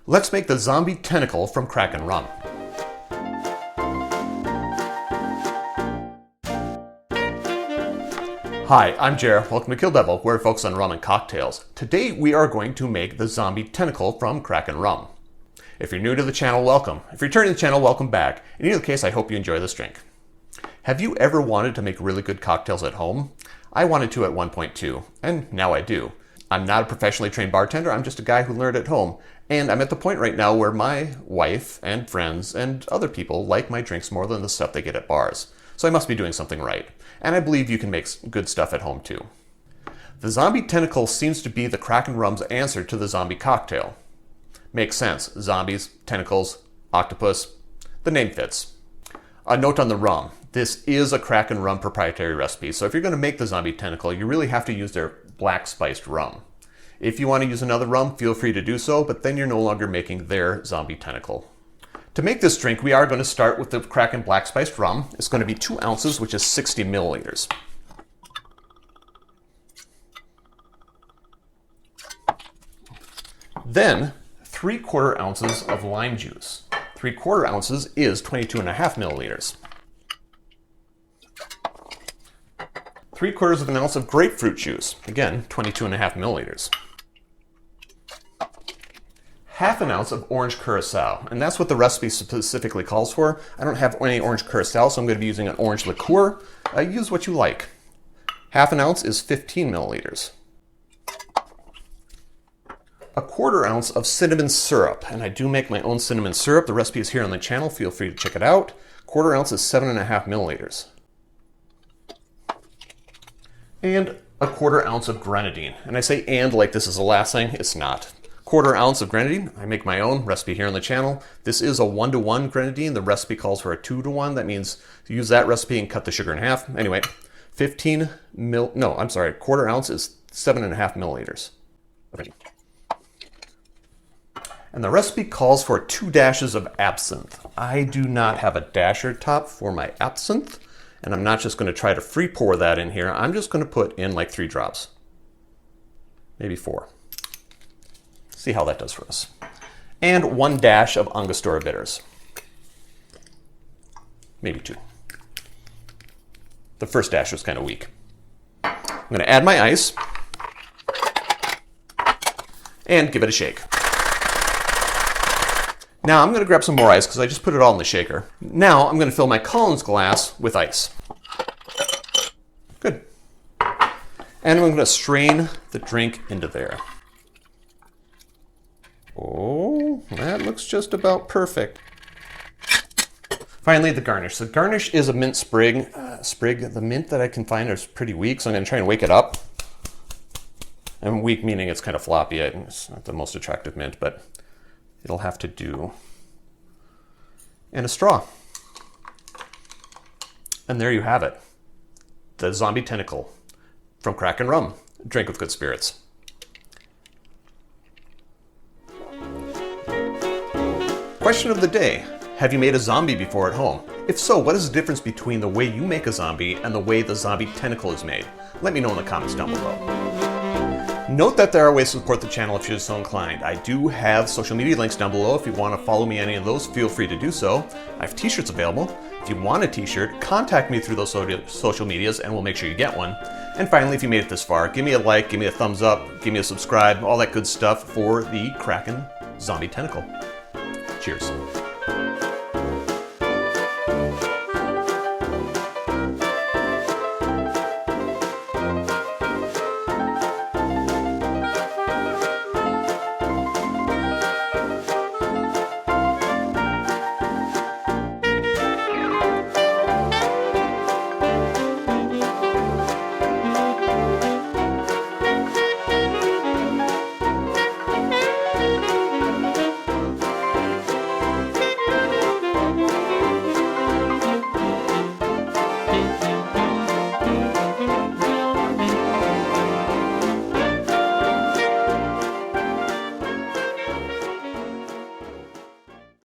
Let's make the Zombie Tentacle from Kraken Rum. Hi, I'm Jer. Welcome to Kill-Divill, where we focus on rum and cocktails. Today we are going to make the Zombie Tentacle from Kraken Rum. If you're new to the channel, welcome. If you're returning to the channel, welcome back. In either case, I hope you enjoy this drink. Have you ever wanted to make really good cocktails at home? I wanted to at one point too, and now I do. I'm not a professionally trained bartender, I'm just a guy who learned at home. And I'm at the point right now where my wife and friends and other people like my drinks more than the stuff they get at bars. So I must be doing something right. And I believe you can make good stuff at home too. The Zombie Tentacle seems to be the Kraken Rum's answer to the zombie cocktail. Makes sense. Zombies, tentacles, octopus. The name fits. A note on the rum. This is a Kraken Rum proprietary recipe, so if you're going to make the Zombie Tentacle, you really have to use their black spiced rum. If you want to use another rum, feel free to do so, but then you're no longer making their Zombie Tentacle. To make this drink, we are going to start with the Kraken black spiced rum. It's going to be 2 ounces, which is 60 milliliters. Then, 3/4 ounces of lime juice. 3/4 ounces is 22.5 milliliters. 3/4 of an ounce of grapefruit juice. Again, 22.5 milliliters. 1/2 an ounce of orange curacao, and that's what the recipe specifically calls for. I don't have any orange curacao, so I'm going to be using an orange liqueur. Use what you like. 1/2 an ounce is 15 milliliters. 1/4 ounce of cinnamon syrup, and I do make my own cinnamon syrup. The recipe is here on the channel. Feel free to check it out. 1/4 ounce is 7.5 milliliters. And 1/4 ounce of grenadine. And I say and like this is the last thing. It's not. 1/4 ounce of grenadine. I make my own recipe here on the channel. This is a 1-to-1 grenadine. The recipe calls for a 2-to-1. That means use that recipe and cut the sugar in half. Anyway, 1/4 ounce is 7.5 milliliters. And the recipe calls for 2 dashes of absinthe. I do not have a dasher top for my absinthe, and I'm not just going to try to free pour that in here. I'm just going to put in like 3 drops, maybe 4. See how that does for us. And 1 dash of Angostura bitters. Maybe 2. The first dash was kind of weak. I'm going to add my ice and give it a shake. Now I'm going to grab some more ice because I just put it all in the shaker. Now I'm going to fill my Collins glass with ice. Good. And I'm going to strain the drink into there. Oh, that looks just about perfect. Finally, the garnish. The garnish is a mint sprig. The mint that I can find is pretty weak, so I'm going to try and wake it up. And weak meaning it's kind of floppy. It's not the most attractive mint, but it'll have to do. And a straw. And there you have it. The Zombie Tentacle from Kraken Rum. Drink with good spirits. Question of the day. Have you made a zombie before at home? If so, what is the difference between the way you make a zombie and the way the Zombie Tentacle is made? Let me know in the comments down below. Note that there are ways to support the channel if you're so inclined. I do have social media links down below. If you want to follow me on any of those, feel free to do so. I have t-shirts available. If you want a t-shirt, contact me through those social medias and we'll make sure you get one. And finally, if you made it this far, give me a like, give me a thumbs up, give me a subscribe, all that good stuff for the Kraken Zombie Tentacle. Cheers.